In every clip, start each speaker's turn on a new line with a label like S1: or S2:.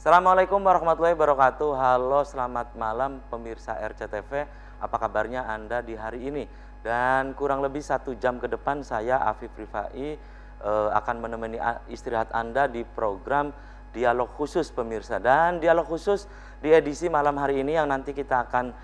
S1: Assalamualaikum warahmatullahi wabarakatuh. Halo, selamat malam pemirsa RCTV. Apa kabarnya Anda di hari ini? Dan kurang lebih 1 jam ke depan saya Afif Rifai akan menemani istirahat Anda di program Dialog Khusus pemirsa. Dan dialog khusus di edisi malam hari ini yang nanti kita akan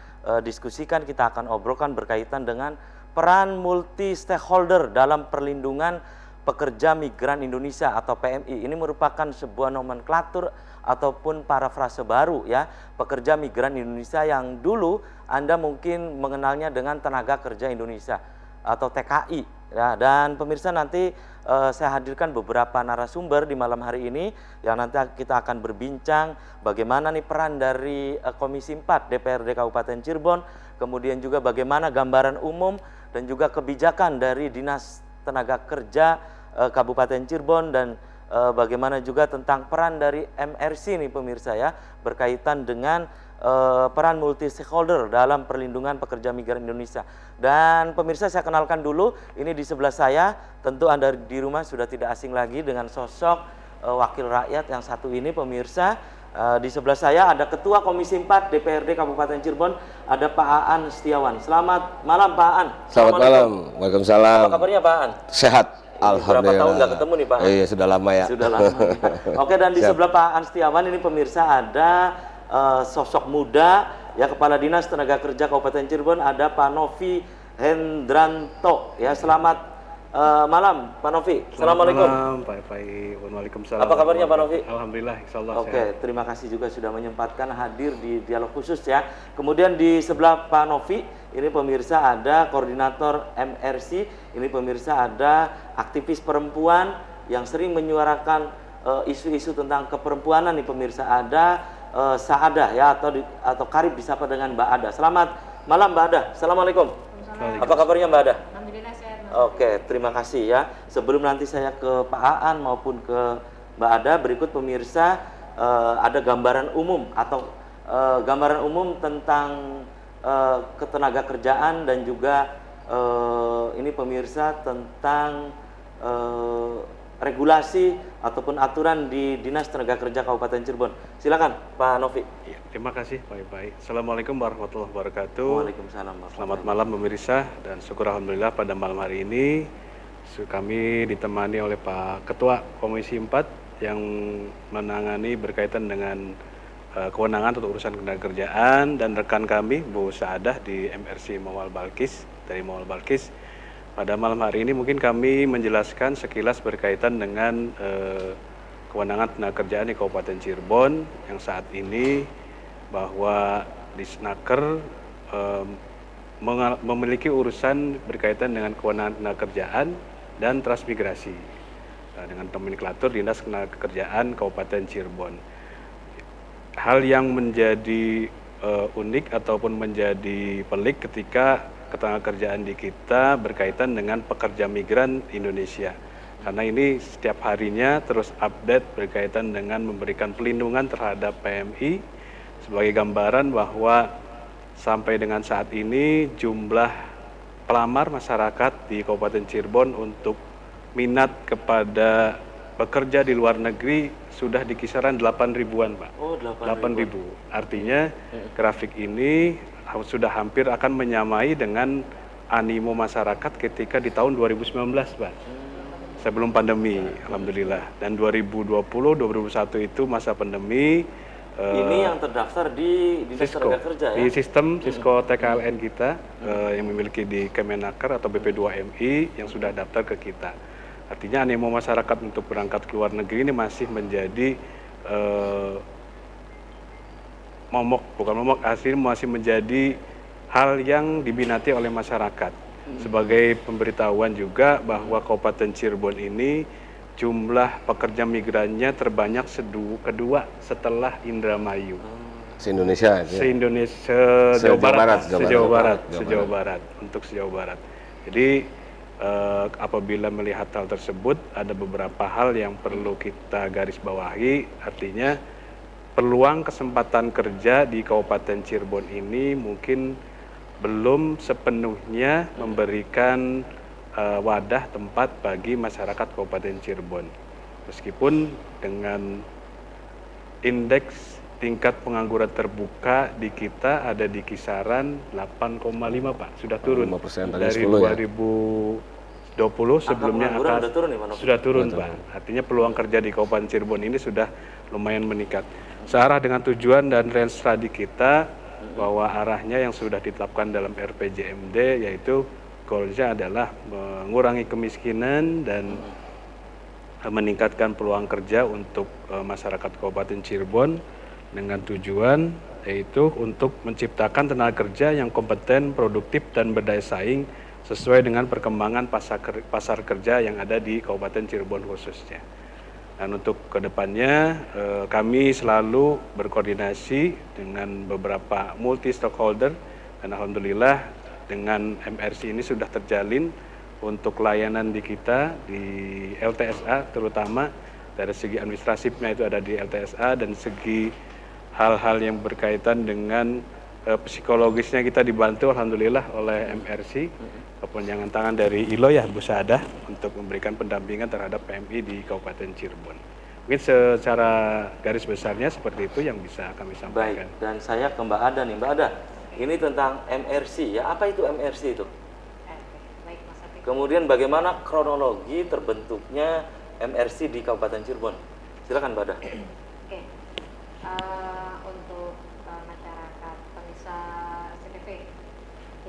S1: diskusikan, kita akan obrolkan berkaitan dengan peran multi stakeholder dalam perlindungan pekerja migran Indonesia atau PMI. Ini merupakan sebuah nomenklatur ataupun parafrase baru ya, pekerja migran Indonesia yang dulu Anda mungkin mengenalnya dengan tenaga kerja Indonesia atau TKI ya. Dan pemirsa, nanti saya hadirkan beberapa narasumber di malam hari ini yang nanti kita akan berbincang bagaimana nih peran dari Komisi 4 DPRD Kabupaten Cirebon, kemudian juga bagaimana gambaran umum dan juga kebijakan dari Dinas Tenaga Kerja Kabupaten Cirebon, dan bagaimana juga tentang peran dari MRC nih pemirsa ya, berkaitan dengan peran multi stakeholder dalam perlindungan pekerja migran Indonesia. Dan pemirsa, saya kenalkan dulu, ini di sebelah saya, tentu Anda di rumah sudah tidak asing lagi dengan sosok wakil rakyat yang satu ini pemirsa. Di sebelah saya ada Ketua Komisi 4 DPRD Kabupaten Cirebon, ada Pak Aan Setiawan. Selamat malam Pak Aan.
S2: Selamat malam. Waalaikumsalam.
S1: Apa kabarnya Pak Aan?
S2: Sehat.
S1: Alhamdulillah. Berapa tahun nggak ketemu nih Pak?
S2: Iya, sudah lama ya.
S1: Sudah lama. Oke, dan di sebelah Pak Aan Setiawan ini pemirsa ada sosok muda ya, Kepala Dinas Tenaga Kerja Kabupaten Cirebon, ada Pak Novi Hendranto ya. Selamat malam Pak Novi. Assalamualaikum.
S3: Selamat malam Pak Pai. Waalaikumsalam.
S1: Apa kabarnya Pak Novi?
S3: Alhamdulillah, insyaallah
S1: Oke,
S3: sehat.
S1: terima kasih juga sudah menyempatkan hadir di dialog khusus ya. Kemudian di sebelah Pak Novi ini pemirsa ada koordinator MRC, ini pemirsa ada aktivis perempuan yang sering menyuarakan isu-isu tentang keperempuanan nih pemirsa, ada Saadah ya, atau karib disapa dengan Mbak Ada. Selamat malam Mbak Ada. Assalamualaikum. Apa kabarnya Mbak Ada?
S4: Alhamdulillah sehat.
S1: Oke, terima kasih ya. Sebelum nanti saya ke Pak Aan maupun ke Mbak Ada, berikut pemirsa ada gambaran umum atau gambaran umum tentang ketenaga kerjaan, dan juga ini pemirsa tentang regulasi ataupun aturan di Dinas Tenaga Kerja Kabupaten Cirebon. Silakan Pak Novi.
S3: Ya, terima kasih Pak Pai. Assalamualaikum warahmatullahi wabarakatuh.
S1: Waalaikumsalam.
S3: Selamat malam pemirsa, dan syukur alhamdulillah pada malam hari ini kami ditemani oleh Pak Ketua Komisi 4 yang menangani berkaitan dengan kewenangan untuk urusan ketenaga kerjaan, dan rekan kami Bu Saadah di MRC Mawal Balkis, dari Mawal Balkis. Pada malam hari ini mungkin kami menjelaskan sekilas berkaitan dengan kewenangan tenaga kerjaan di Kabupaten Cirebon yang saat ini, bahwa Disnaker memiliki urusan berkaitan dengan kewenangan tenaga kerjaan dan transmigrasi dengan nomenklatur Dinas Tenaga Kerjaan Kabupaten Cirebon. Hal yang menjadi unik ataupun menjadi pelik ketika ketenagakerjaan di kita berkaitan dengan pekerja migran Indonesia, karena ini setiap harinya terus update berkaitan dengan memberikan pelindungan terhadap PMI. Sebagai gambaran bahwa sampai dengan saat ini jumlah pelamar masyarakat di Kabupaten Cirebon untuk minat kepada bekerja di luar negeri sudah di kisaran 8 ribuan Pak.
S1: Oh,
S3: 8 ribu. Artinya grafik ini sudah hampir akan menyamai dengan animo masyarakat ketika di tahun 2019 Pak. Sebelum pandemi, alhamdulillah. Dan 2020, 2021 itu masa pandemi.
S1: Ini yang terdaftar di Dinas Tenaga Kerja ya?
S3: Di sistem Sisko TKLN kita yang memiliki di Kemenaker atau BP2MI yang sudah daftar ke kita. Artinya animo masyarakat untuk berangkat ke luar negeri ini masih menjadi asli masih menjadi hal yang diminati oleh masyarakat. Sebagai pemberitahuan juga bahwa Kabupaten Cirebon ini jumlah pekerja migrannya terbanyak kedua setelah Indramayu.
S2: Se-Indonesia.
S3: Sejauh Barat. Untuk sejauh Barat. Jadi apabila melihat hal tersebut, ada beberapa hal yang perlu kita garis bawahi. Artinya peluang kesempatan kerja di Kabupaten Cirebon ini mungkin belum sepenuhnya memberikan wadah tempat bagi masyarakat Kabupaten Cirebon. Meskipun dengan indeks tingkat pengangguran terbuka di kita ada di kisaran 8,5 Pak, sudah turun
S2: 5%
S3: dari
S2: 10 ya?
S3: 2020 sebelumnya
S1: pengangguran udah turun nih, Pak Novi?
S3: sudah turun Pak. Artinya peluang kerja di Kabupaten Cirebon ini sudah lumayan meningkat. Searah dengan tujuan dan range studi kita bahwa arahnya yang sudah ditetapkan dalam RPJMD yaitu goalnya adalah mengurangi kemiskinan dan meningkatkan peluang kerja untuk masyarakat Kabupaten Cirebon dengan tujuan yaitu untuk menciptakan tenaga kerja yang kompeten, produktif, dan berdaya saing sesuai dengan perkembangan pasar kerja yang ada di Kabupaten Cirebon khususnya. Dan untuk kedepannya kami selalu berkoordinasi dengan beberapa multi stakeholder dan alhamdulillah dengan MRC ini sudah terjalin untuk layanan di kita di LTSA terutama dari segi administratifnya itu ada di LTSA dan segi hal-hal yang berkaitan dengan psikologisnya kita dibantu alhamdulillah oleh MRC kepanjangan tangan dari ILO ya Bu Saadah untuk memberikan pendampingan terhadap PMI di Kabupaten Cirebon. Mungkin secara garis besarnya seperti itu yang bisa kami sampaikan.
S1: Baik, dan saya ke Mbak Ada nih. Mbak Ada, ini tentang MRC ya. Apa itu MRC itu?
S4: Baik, Mas Afif.
S1: Kemudian bagaimana kronologi terbentuknya MRC di Kabupaten Cirebon? Silakan Mbak Ada.
S4: Oke. Untuk masyarakat pemirsa CTV.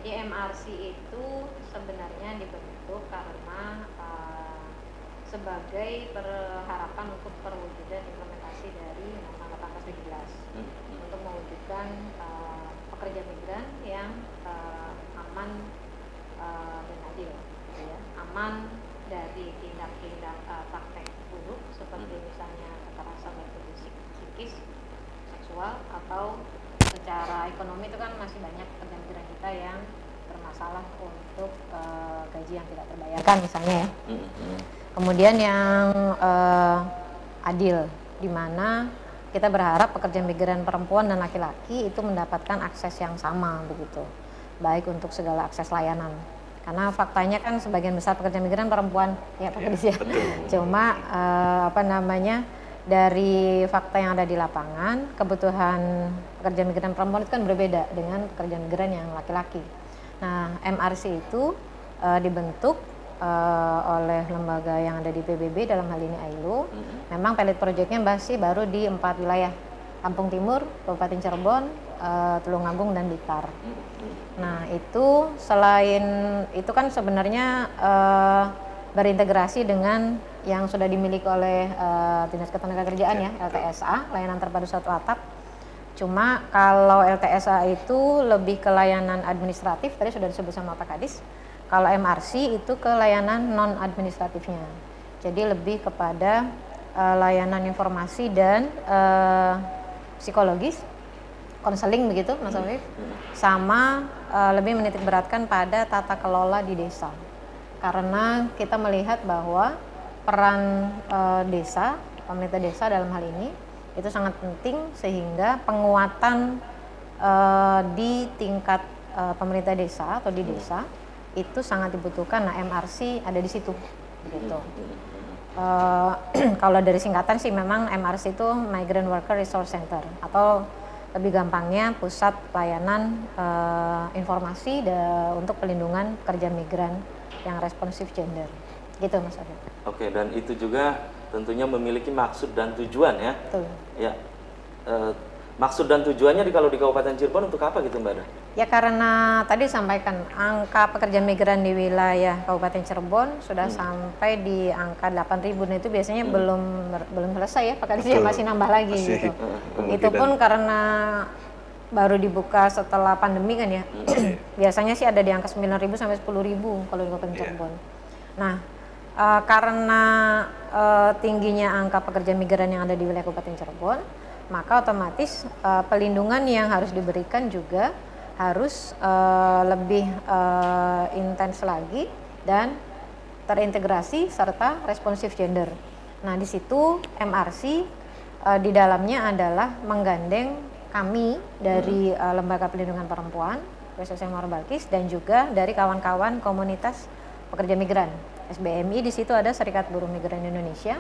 S4: Jadi MRC itu sebenarnya dibentuk karena sebagai harapan untuk perwujudan implementasi dari Undang-Undang 18 untuk mewujudkan pekerja migran yang aman dan adil, gitu ya. Aman dari tindak-tindak praktek buruk seperti misalnya kekerasan baik itu psikis, seksual, atau secara ekonomi itu kan masih banyak pekerja migran kita yang bermasalah untuk gaji yang tidak terbayarkan misalnya ya. Kemudian yang adil, di mana kita berharap pekerja migran perempuan dan laki-laki itu mendapatkan akses yang sama begitu, baik untuk segala akses layanan. Karena faktanya kan sebagian besar pekerja migran perempuan ya Pak Kadis ya. Cuma dari fakta yang ada di lapangan, kebutuhan pekerja migran perempuan itu kan berbeda dengan pekerja migran yang laki-laki. Nah, MRC itu dibentuk oleh lembaga yang ada di PBB, dalam hal ini ILO. Memang pilot projectnya masih baru di 4 wilayah, Lampung Timur, Kabupaten Cirebon, Tulungagung, dan Blitar. Nah, itu selain itu kan sebenarnya berintegrasi dengan yang sudah dimiliki oleh Dinas Ketenagakerjaan ya, LTSA, layanan terpadu satu atap. Cuma kalau LTSA itu lebih ke layanan administratif, tadi sudah disebut sama Pak Kadis. Kalau MRC itu ke layanan non-administratifnya. Jadi lebih kepada layanan informasi dan psikologis, konseling begitu Mas Afif. Sama lebih menitik beratkan pada tata kelola di desa. Karena kita melihat bahwa peran desa, pemerintah desa dalam hal ini itu sangat penting, sehingga penguatan di tingkat pemerintah desa atau di desa itu sangat dibutuhkan. Nah, MRC ada di situ gitu. Kalau dari singkatan sih memang MRC itu Migrant Worker Resource Center, atau lebih gampangnya pusat layanan informasi untuk pelindungan pekerja migran yang responsif gender gitu Mas Afif.
S1: Oke, dan itu juga tentunya memiliki maksud dan tujuan ya.
S4: Betul.
S1: Ya, maksud dan tujuannya kalau di Kabupaten Cirebon untuk apa gitu Mbak Ada?
S4: Ya karena tadi disampaikan angka pekerja migran di wilayah Kabupaten Cirebon sudah sampai di angka 8.000. Nah itu biasanya belum selesai ya Pak Kadis, ya masih nambah lagi gitu. Itu pun karena baru dibuka setelah pandemi kan ya. Biasanya sih ada di angka 9.000 sampai 10.000 kalau di Kabupaten Cirebon. Nah, karena tingginya angka pekerja migran yang ada di wilayah Kabupaten Cirebon, maka otomatis pelindungan yang harus diberikan juga harus lebih intens lagi dan terintegrasi serta responsif gender. Nah, di situ MRC di dalamnya adalah menggandeng kami dari Lembaga Perlindungan Perempuan, PSSM Balkis, dan juga dari kawan-kawan komunitas pekerja migran. SBMI di situ ada Serikat Buruh Migran Indonesia,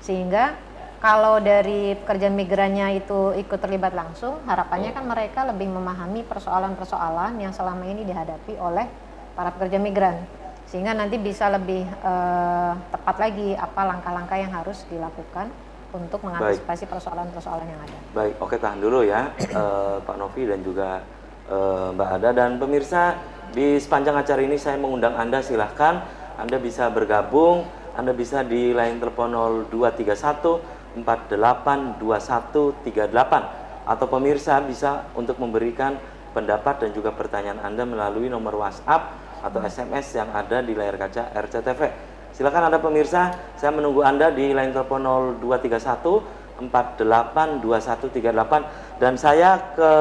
S4: sehingga kalau dari pekerja migrannya itu ikut terlibat langsung, harapannya kan mereka lebih memahami persoalan-persoalan yang selama ini dihadapi oleh para pekerja migran, sehingga nanti bisa lebih tepat lagi apa langkah-langkah yang harus dilakukan untuk mengantisipasi persoalan-persoalan yang ada.
S1: Baik, oke, tahan dulu ya Pak Novi dan juga Mbak Ada. Dan pemirsa, di sepanjang acara ini saya mengundang Anda, silahkan Anda bisa bergabung. Anda bisa di line telepon 0231 482138, atau pemirsa bisa untuk memberikan pendapat dan juga pertanyaan Anda melalui nomor WhatsApp atau SMS yang ada di layar kaca RCTV. Silakan Anda pemirsa, saya menunggu Anda di line telepon 0231 482138, dan saya ke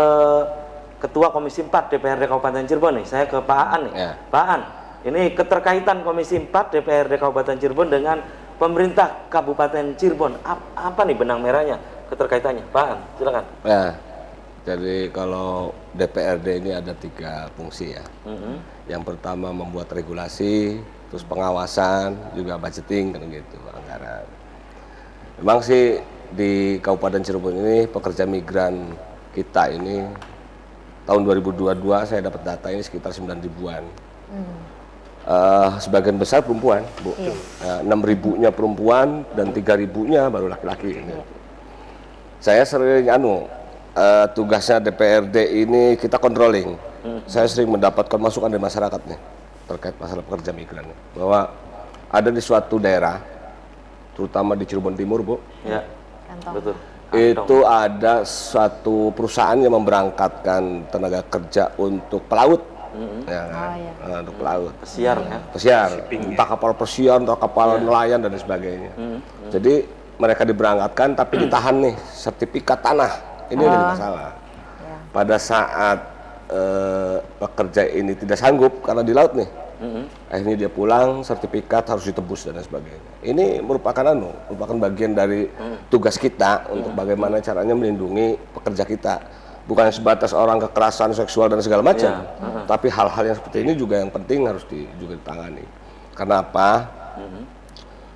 S1: Ketua Komisi 4 DPRD Kabupaten Cirebon nih, saya ke Pak Aan nih.
S2: Ya.
S1: Pak Aan, ini keterkaitan Komisi 4 DPRD Kabupaten Cirebon dengan pemerintah Kabupaten Cirebon, apa nih benang merahnya keterkaitannya, Pak Aan? Silakan.
S2: Ya, jadi kalau DPRD ini ada 3 fungsi ya. Yang pertama membuat regulasi, terus pengawasan, juga budgeting kan gitu, anggaran. Memang sih di Kabupaten Cirebon ini pekerja migran kita ini tahun 2022 saya dapat data ini sekitar 9 ribuan. Sebagian besar perempuan, Bu. 6.000-nya perempuan dan 3.000-nya baru laki-laki. Saya sering tugasnya DPRD ini kita controlling. Saya sering mendapatkan masukan dari masyarakat nih terkait masalah pekerja migran, bahwa ada di suatu daerah, terutama di Cirebon Timur, Bu.
S1: Ya, betul.
S2: Itu ada suatu perusahaan yang memberangkatkan tenaga kerja untuk pelaut. Ya kan? Untuk pelaut,
S1: Pesiar ya.
S2: pesiar, entah kapal pesiar, entah kapal nelayan dan sebagainya. Jadi mereka diberangkatkan tapi ditahan nih sertifikat tanah. Ini yang jadi masalah. Pada saat pekerja ini tidak sanggup karena di laut nih, akhirnya dia pulang, sertifikat harus ditebus dan sebagainya. Ini merupakan bagian dari tugas kita untuk bagaimana caranya melindungi pekerja kita. Bukan sebatas orang kekerasan seksual dan segala macam, tapi hal-hal yang seperti ini juga yang penting harus juga ditangani. Karena apa?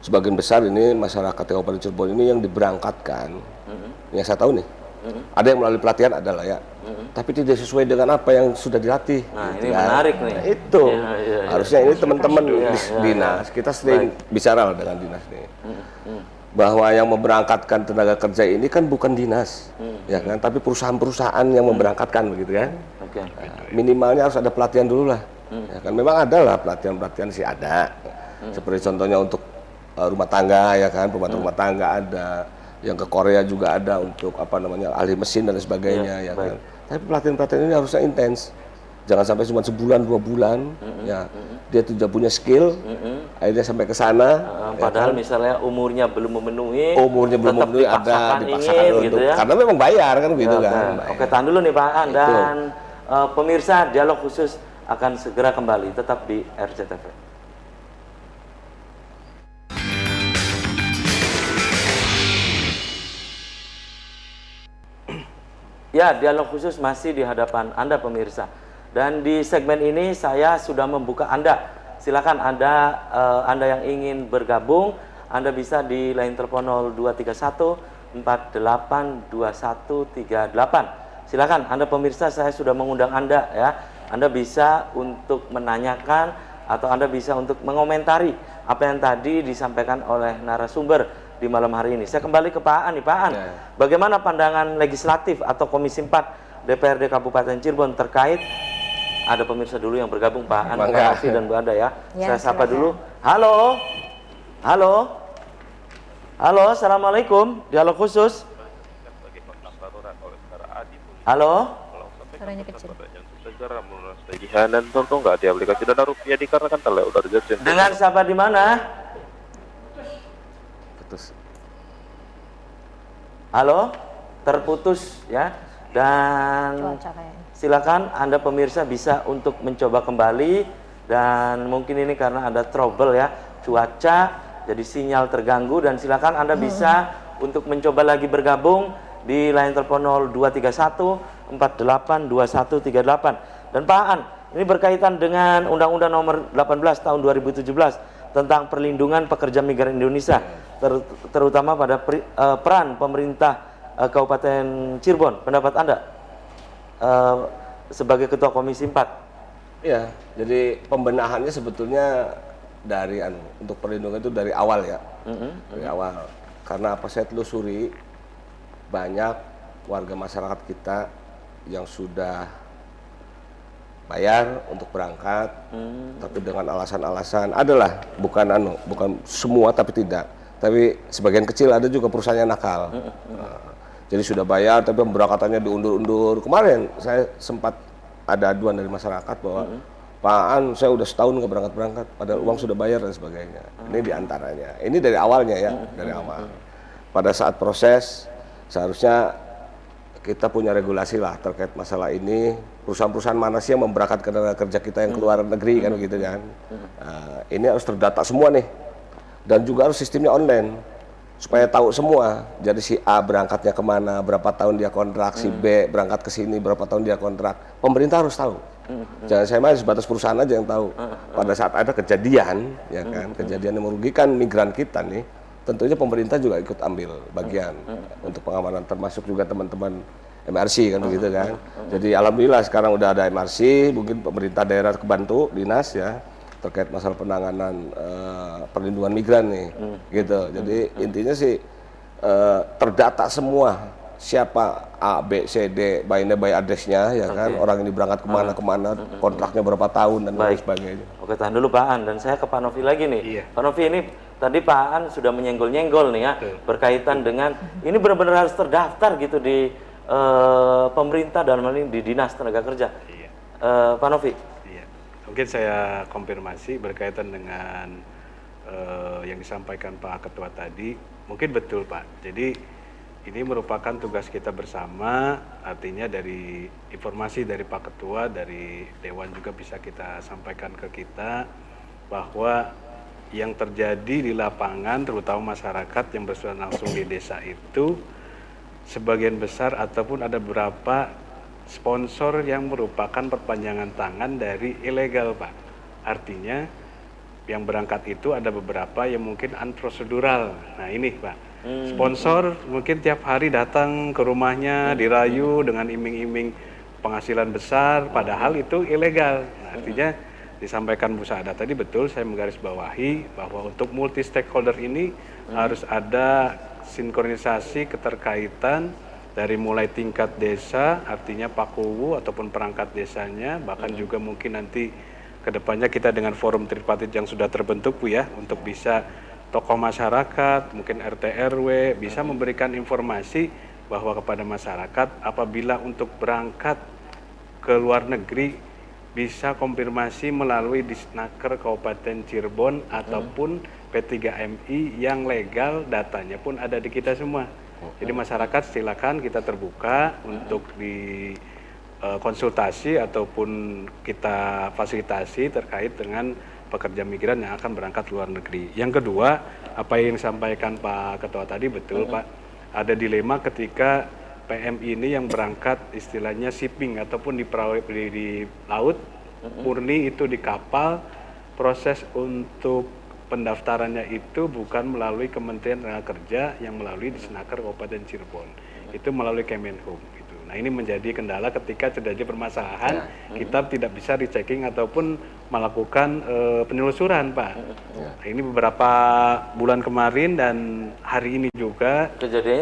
S2: Sebagian besar ini masyarakat Kabupaten Cirebon ini yang diberangkatkan, yang saya tahu nih, ada yang melalui pelatihan adalah ya, tapi tidak sesuai dengan apa yang sudah dilatih.
S1: Nah,
S2: gitu
S1: ini
S2: kan.
S1: menarik nih.
S2: Nah, itu harusnya ini teman-teman dinas, kita sering bicara dengan dinas nih. Bahwa yang memberangkatkan tenaga kerja ini kan bukan dinas, ya kan, tapi perusahaan-perusahaan yang memberangkatkan begitu kan. Nah, minimalnya harus ada pelatihan dulu lah. Ya kan, memang ada lah pelatihan sih ada. Seperti contohnya untuk rumah tangga ya kan, pembantu rumah tangga ada, yang ke Korea juga ada untuk ahli mesin dan sebagainya ya kan. Tapi pelatihan-pelatihan ini harusnya intens. Jangan sampai cuma sebulan 2 bulan, ya dia tidak punya skill, akhirnya sampai ke sana.
S1: Padahal ya kan? Misalnya umurnya belum memenuhi,
S2: ada dipaksakan
S1: gitu
S2: untuk,
S1: ya.
S2: karena memang bayar kan gitu kan.
S1: Oke, tahan dulu nih Pak Aan, dan pemirsa, dialog khusus akan segera kembali, tetap di RCTV. Ya, dialog khusus masih di hadapan Anda pemirsa. Dan di segmen ini saya sudah membuka Anda. Silakan Anda yang ingin bergabung, Anda bisa di line telepon 0231 482138. Silakan Anda pemirsa, saya sudah mengundang Anda ya. Anda bisa untuk menanyakan atau Anda bisa untuk mengomentari apa yang tadi disampaikan oleh narasumber di malam hari ini. Saya kembali ke Pak Aan nih, Pak Aan. Bagaimana pandangan legislatif atau Komisi 4 DPRD Kabupaten Cirebon terkait, ada pemirsa dulu yang bergabung, Pak Aan, Pak Novi dan Bu Ada ya. Saya sapa dulu. Halo. Assalamualaikum. Dialog khusus. Halo.
S4: Suaranya kecil.
S5: Tagihanan tuh nggak di aplikasi Dana Rupiah dikarenakan telah udah dijelasin.
S1: Dengan siapa di mana? Halo, terputus ya. Dan silakan Anda pemirsa bisa untuk mencoba kembali, dan mungkin ini karena ada trouble ya, cuaca, jadi sinyal terganggu, dan silakan Anda bisa untuk mencoba lagi bergabung di line telepon 0231 482138. Dan Pak Aan, ini berkaitan dengan Undang-Undang Nomor 18 Tahun 2017 tentang perlindungan pekerja migran Indonesia, terutama pada peran pemerintah Kabupaten Cirebon. Pendapat Anda sebagai Ketua Komisi 4?
S2: Iya, jadi pembenahannya sebetulnya dari untuk perlindungan itu dari awal ya, dari awal. Karena apa, saya telusuri banyak warga masyarakat kita yang sudah bayar untuk berangkat, tapi dengan alasan-alasan adalah bukan semua, tapi tidak. Tapi sebagian kecil ada juga perusahaan yang nakal. Jadi sudah bayar tapi pemberangkatannya diundur-undur. Kemarin saya sempat ada aduan dari masyarakat bahwa Pak An, saya udah setahun nggak berangkat-berangkat, padahal uang sudah bayar dan sebagainya. Ini diantaranya. Ini dari awalnya ya, dari awal. Pada saat proses, seharusnya kita punya regulasi lah terkait masalah ini. Perusahaan-perusahaan mana sih yang memberangkatkan tenaga kerja kita yang keluar negeri kan begitu kan? Nah, ini harus terdata semua nih, dan juga harus sistemnya online supaya tahu semua. Jadi si A berangkatnya kemana, berapa tahun dia kontrak, si B berangkat ke sini, berapa tahun dia kontrak. Pemerintah harus tahu. Jangan saya mah sebatas perusahaan aja yang tahu. Pada saat ada kejadian, ya kan, kejadian yang merugikan migran kita nih, tentunya pemerintah juga ikut ambil bagian untuk pengamanan, termasuk juga teman-teman MRC kan begitu kan. Jadi alhamdulillah sekarang udah ada MRC, mungkin pemerintah daerah kebantu dinas ya terkait masalah penanganan perlindungan migran nih, gitu. Jadi intinya sih terdata semua, siapa A, B, C, D, by address-nya ya kan, orang ini berangkat kemana, kontraknya berapa tahun dan lain sebagainya.
S1: Oke, tahan dulu Pak An, dan saya ke Pak Novi lagi nih. Pak Novi, ini tadi Pak An sudah menyenggol-nyenggol nih ya, berkaitan dengan ini benar-benar harus terdaftar gitu di pemerintah dalam hal ini di Dinas Tenaga Kerja. Pak Novi.
S3: Mungkin saya konfirmasi berkaitan dengan yang disampaikan Pak Ketua tadi. Mungkin betul Pak. Jadi ini merupakan tugas kita bersama, artinya dari informasi dari Pak Ketua, dari Dewan juga bisa kita sampaikan ke kita bahwa yang terjadi di lapangan, terutama masyarakat yang bersangkutan langsung di desa itu, sebagian besar ataupun ada beberapa sponsor yang merupakan perpanjangan tangan dari ilegal Pak. Artinya yang berangkat itu ada beberapa yang mungkin unprosedural. Nah ini Pak. Sponsor mungkin tiap hari datang ke rumahnya dirayu dengan iming-iming penghasilan besar, padahal itu ilegal. Nah, artinya disampaikan Bu Saada tadi betul, saya menggarisbawahi bahwa untuk multi stakeholder ini harus ada sinkronisasi keterkaitan dari mulai tingkat desa, artinya Pakuwu ataupun perangkat desanya, bahkan juga mungkin nanti kedepannya kita dengan forum tripartit yang sudah terbentuk Bu ya, untuk bisa tokoh masyarakat, mungkin RT RW bisa memberikan informasi bahwa kepada masyarakat apabila untuk berangkat ke luar negeri bisa konfirmasi melalui Disnaker Kabupaten Cirebon ataupun P3MI yang legal, datanya pun ada di kita semua. Jadi masyarakat silakan kita terbuka untuk di konsultasi ataupun kita fasilitasi terkait dengan pekerja migran yang akan berangkat luar negeri. Yang kedua, apa yang disampaikan Pak Ketua tadi betul Pak, ada dilema ketika PM ini yang berangkat istilahnya shipping ataupun di laut, murni itu di kapal, proses untuk pendaftarannya itu bukan melalui Kementerian Tenaga Kerja yang melalui Disnaker Kabupaten Cirebon, itu melalui Kemenhub. Nah ini menjadi kendala ketika terjadi permasalahan, kita tidak bisa rechecking ataupun melakukan penelusuran Pak. Nah, ini beberapa bulan kemarin dan hari ini juga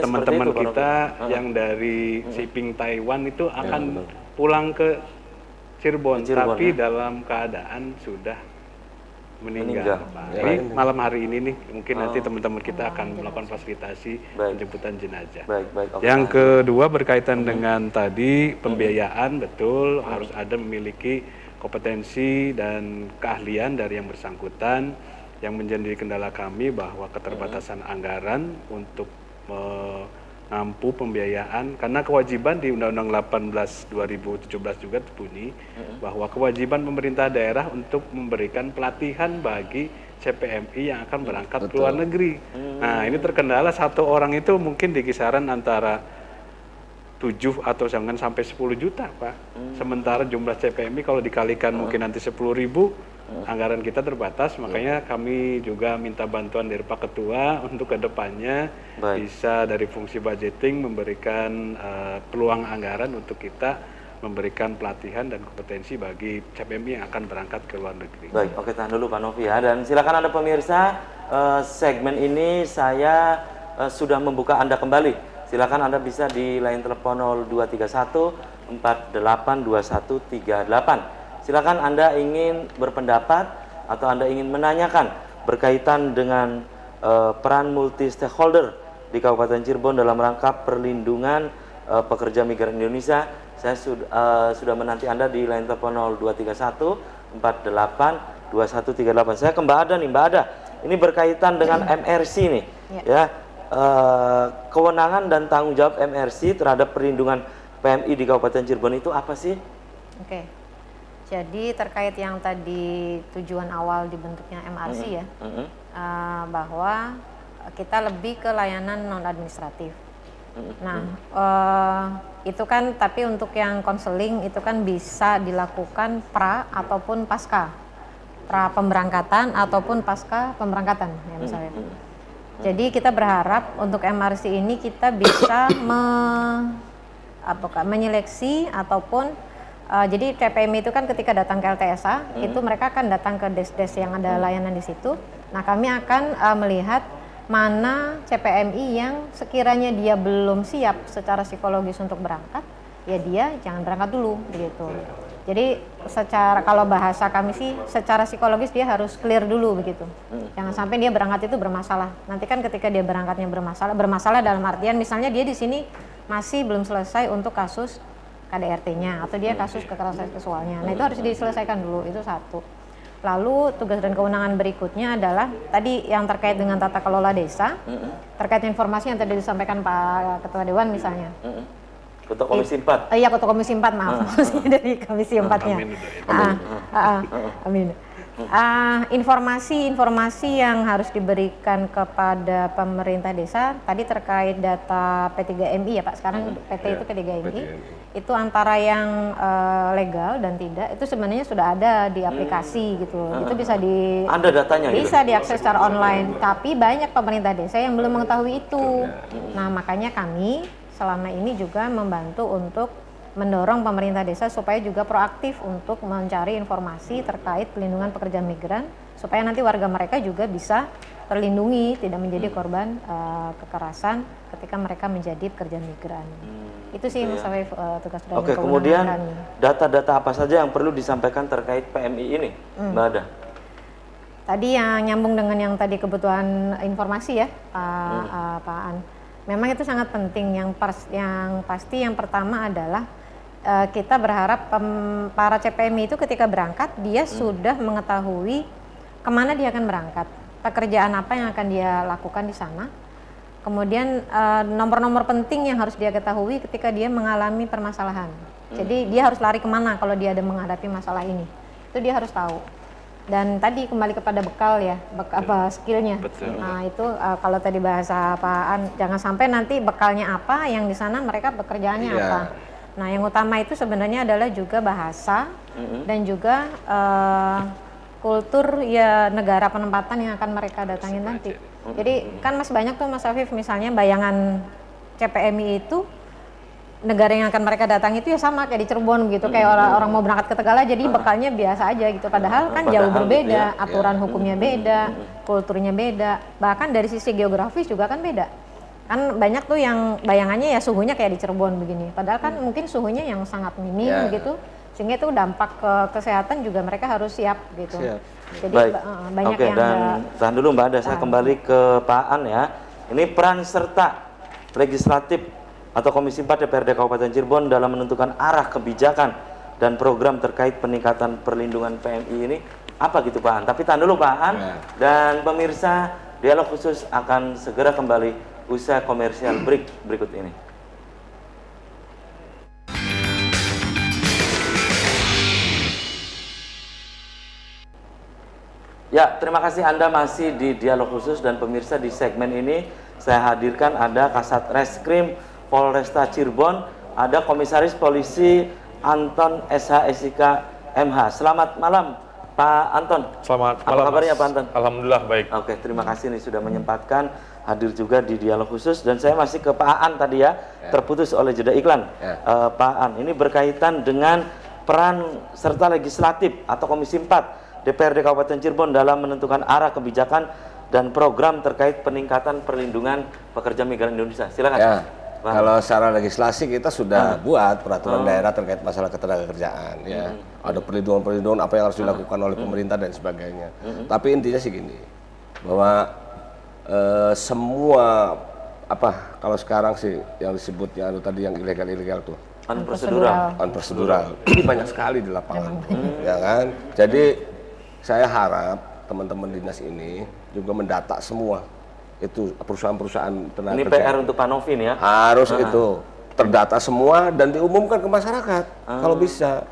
S3: teman-teman kita yang dari shipping Taiwan itu akan pulang ke Cirebon, tapi dalam keadaan sudah meninggal. Pak. Jadi malam hari ini nih mungkin nanti teman-teman kita akan melakukan fasilitasi penjemputan jenazah. Yang kedua berkaitan dengan tadi pembiayaan, betul harus ada memiliki kompetensi dan keahlian dari yang bersangkutan. Yang menjadi kendala kami bahwa keterbatasan anggaran untuk mengampu pembiayaan, karena kewajiban di Undang-Undang 18 2017 juga terbunyi bahwa kewajiban pemerintah daerah untuk memberikan pelatihan bagi CPMI yang akan berangkat ke luar negeri. Nah ini terkendala satu orang itu mungkin di kisaran antara 7 atau jangan sampai 10 juta Pak. Sementara jumlah CPMI kalau dikalikan mungkin nanti 10.000, anggaran kita terbatas, makanya kami juga minta bantuan dari Pak Ketua untuk kedepannya bisa dari fungsi budgeting memberikan peluang anggaran untuk kita memberikan pelatihan dan kompetensi bagi CPMI yang akan berangkat ke luar negeri.
S1: Baik, oke, tahan dulu Pak Novi ya. Dan silakan Anda pemirsa, segmen ini saya sudah membuka Anda kembali. Silakan Anda bisa di line telepon 0231 482138. Silakan Anda ingin berpendapat atau Anda ingin menanyakan berkaitan dengan peran multi stakeholder di Kabupaten Cirebon dalam rangka perlindungan pekerja migran Indonesia. Saya sudah menanti Anda di line telepon 0231 482138. Saya ke Mbak Ada nih, Mbak Ada. Ini berkaitan dengan MRC nih, ya. Kewenangan dan tanggung jawab MRC terhadap perlindungan PMI di Kabupaten Cirebon itu apa sih?
S4: Oke. Jadi terkait yang tadi tujuan awal dibentuknya MRC ya, bahwa kita lebih ke layanan non administratif. Nah, itu kan tapi untuk yang konseling itu kan bisa dilakukan pra ataupun pasca, pra pemberangkatan ataupun pasca pemberangkatan ya misalnya. Jadi kita berharap untuk MRC ini kita bisa menyeleksi ataupun jadi CPMI itu kan ketika datang ke LTSA itu mereka akan datang ke des-des yang ada layanan di situ. Nah, kami akan melihat mana CPMI yang sekiranya dia belum siap secara psikologis untuk berangkat, ya dia jangan berangkat dulu begitu. Jadi secara kalau bahasa kami sih secara psikologis dia harus clear dulu begitu. Jangan sampai dia berangkat itu bermasalah. Nanti kan ketika dia berangkatnya bermasalah dalam artian misalnya dia di sini masih belum selesai untuk kasus KDRT-nya atau dia kasus kekerasan seksualnya. Nah, itu harus diselesaikan dulu, itu satu. Lalu tugas dan kewenangan berikutnya adalah tadi yang terkait dengan tata kelola desa, terkait informasi yang tadi disampaikan Pak Ketua Dewan misalnya.
S1: Ketua Komisi 4.
S4: Iya, Ketua Komisi 4, maaf. Maksudnya dari Komisi 4-nya. Amin. Informasi yang harus diberikan kepada pemerintah desa tadi terkait data P3MI ya Pak, sekarang PT itu P3MI. Itu antara yang legal dan tidak itu sebenarnya sudah ada di aplikasi gitu. Itu bisa
S1: ada datanya
S4: bisa
S1: gitu?
S4: Diakses secara online, tapi banyak pemerintah desa yang belum mengetahui itu. Nah, makanya kami selama ini juga membantu untuk mendorong pemerintah desa supaya juga proaktif untuk mencari informasi terkait pelindungan pekerja migran supaya nanti warga mereka juga bisa terlindungi, tidak menjadi korban kekerasan ketika mereka menjadi pekerja migran. Itu sih Mas Afif, tugas dan
S1: Oke, kemudian data-data apa saja yang perlu disampaikan terkait PMI ini, Mbak Ada?
S4: Tadi yang nyambung dengan yang tadi kebutuhan informasi ya, Pak An. Memang itu sangat penting. Yang pasti yang pertama adalah kita berharap para CPMI itu ketika berangkat dia sudah mengetahui kemana dia akan berangkat, pekerjaan apa yang akan dia lakukan di sana. Kemudian nomor-nomor penting yang harus dia ketahui ketika dia mengalami permasalahan. Jadi dia harus lari kemana kalau dia ada menghadapi masalah ini. Itu dia harus tahu. Dan tadi kembali kepada bekal ya, skillnya. Nah itu kalau tadi bahasa Pak An, jangan sampai nanti bekalnya apa, yang di sana mereka pekerjaannya apa. Nah yang utama itu sebenarnya adalah juga bahasa dan juga kultur ya negara penempatan yang akan mereka datangin nanti. Jadi kan Mas banyak tuh Mas Afif misalnya bayangan CPMI itu negara yang akan mereka datang itu ya sama kayak di Cirebon gitu, kayak orang mau berangkat ke Tegal jadi bekalnya biasa aja gitu. Padahal kan jauh berbeda, aturan hukumnya beda, kulturnya beda, bahkan dari sisi geografis juga kan beda. Kan banyak tuh yang bayangannya ya suhunya kayak di Cirebon begini, padahal kan mungkin suhunya yang sangat minim gitu, sehingga itu dampak ke kesehatan juga mereka harus siap gitu. Jadi banyak yang
S1: tahan dulu Mbak Ada, saya kembali ke Pak An ya. Ini peran serta legislatif atau Komisi 4 DPRD Kabupaten Cirebon dalam menentukan arah kebijakan dan program terkait peningkatan perlindungan PMI ini apa gitu Pak An. Tapi tahan dulu Pak An dan pemirsa, dialog khusus akan segera kembali usai komersial break berikut ini. Ya, terima kasih Anda masih di dialog khusus dan pemirsa di segmen ini saya hadirkan ada Kasat Reskrim Polresta Cirebon, ada Komisaris Polisi Anton SH SIK MH. Selamat malam Pak Anton.
S6: Selamat
S1: Apa
S6: malam.
S1: kabarnya
S6: Mas?
S1: Pak Anton?
S6: Alhamdulillah baik.
S1: Oke, terima kasih nih sudah menyempatkan hadir juga di dialog khusus, dan saya masih ke Pak Aan tadi ya, terputus oleh jeda iklan. Pak Aan, ini berkaitan dengan peran serta legislatif atau Komisi 4 DPRD Kabupaten Cirebon dalam menentukan arah kebijakan dan program terkait peningkatan perlindungan pekerja migran Indonesia. Silakan.
S2: Ya. Kalau secara legislasi kita sudah buat peraturan daerah terkait masalah ketenagakerjaan, ya. Ada perlindungan-perlindungan apa yang harus dilakukan oleh pemerintah dan sebagainya. Tapi intinya sih gini, bahwa semua kalau sekarang sih yang disebutnya tadi yang ilegal tuh unprocedural ini banyak sekali di lapangan, ya kan. Jadi saya harap teman-teman dinas ini juga mendata semua itu perusahaan-perusahaan tenaga
S1: Ini
S2: kerja.
S1: PR untuk Pak Novin ya.
S2: Harus itu terdata semua dan diumumkan ke masyarakat kalau bisa.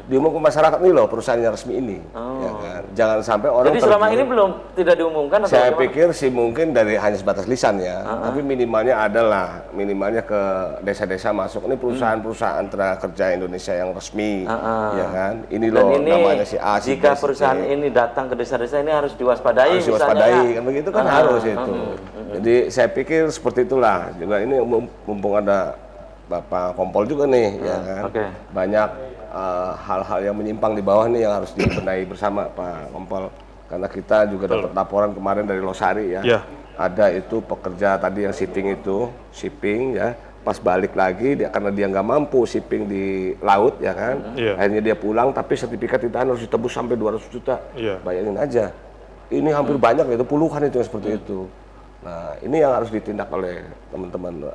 S2: Diumumkan ke masyarakat nih loh perusahaannya resmi ini. Ya kan? Jangan sampai orang
S1: Jadi selama ini belum tidak diumumkan atau
S2: saya
S1: bagaimana?
S2: pikir sih mungkin dari hanya sebatas lisan ya, tapi minimalnya ke desa-desa masuk ini perusahaan-perusahaan tenaga kerja Indonesia yang resmi, ya kan. Ini
S1: Dan
S2: loh
S1: ini
S2: namanya si A, si B,
S1: jika
S2: si C.
S1: perusahaan ini datang ke desa-desa ini harus diwaspadai,
S2: Harus diwaspadai,
S1: misalnya.
S2: kan begitu kan harus itu. Jadi saya pikir seperti itulah. Juga ini mumpung ada Bapak Kompol juga nih, ya kan. Banyak hal-hal yang menyimpang di bawah nih yang harus dibenahi bersama Pak Kompol. Karena kita juga dapat laporan kemarin dari Losari ya. Ada itu pekerja tadi yang shipping ya. Pas balik lagi karena dia nggak mampu shipping di laut ya kan. Akhirnya dia pulang tapi sertifikat ditahan harus ditebus sampai 200 juta. Bayangin aja. Ini hampir banyak itu puluhan itu yang seperti itu. Nah, ini yang harus ditindak oleh teman-teman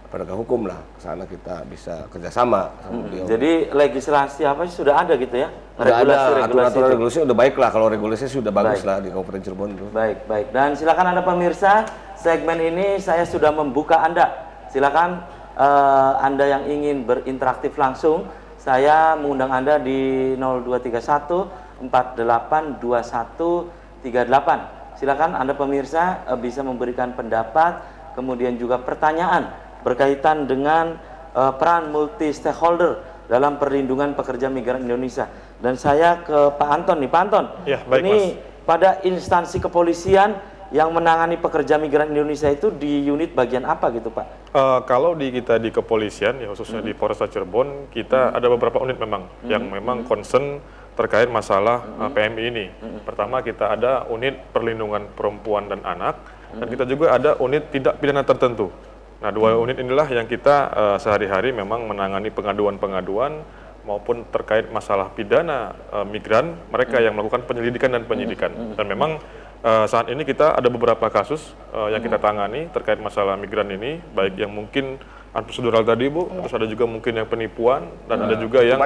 S2: penegak hukum lah. Kesana kita bisa kerjasama.
S1: Jadi legislasi apa sih sudah ada gitu ya?
S2: Sudah ada aturan regulasi udah baik lah. Kalau regulasi sudah bagus lah di Kabupaten Cirebon itu.
S1: Baik. Dan silakan Anda pemirsa, segmen ini saya sudah membuka Anda. Silakan Anda yang ingin berinteraktif langsung, saya mengundang Anda di 0231 48 21 38. Silakan Anda pemirsa bisa memberikan pendapat, kemudian juga pertanyaan berkaitan dengan peran multi stakeholder dalam perlindungan pekerja migran Indonesia. Dan saya ke Pak Anton nih, Pak Anton.
S6: Ya, baik,
S1: ini
S6: Mas.
S1: pada instansi kepolisian yang menangani pekerja migran Indonesia itu di unit bagian apa gitu Pak?
S6: Kalau kita di kepolisian, ya khususnya di Polresta Cirebon, kita ada beberapa unit memang yang memang concern terkait masalah PMI ini. Pertama kita ada unit perlindungan perempuan dan anak, dan kita juga ada unit tindak pidana tertentu. Nah, dua unit inilah yang kita sehari-hari memang menangani pengaduan-pengaduan maupun terkait masalah pidana migran, mereka yang melakukan penyelidikan dan penyidikan. Dan memang saat ini kita ada beberapa kasus yang kita tangani terkait masalah migran ini, baik yang mungkin prosedural tadi Bu, terus ada juga mungkin yang penipuan, dan ada juga yang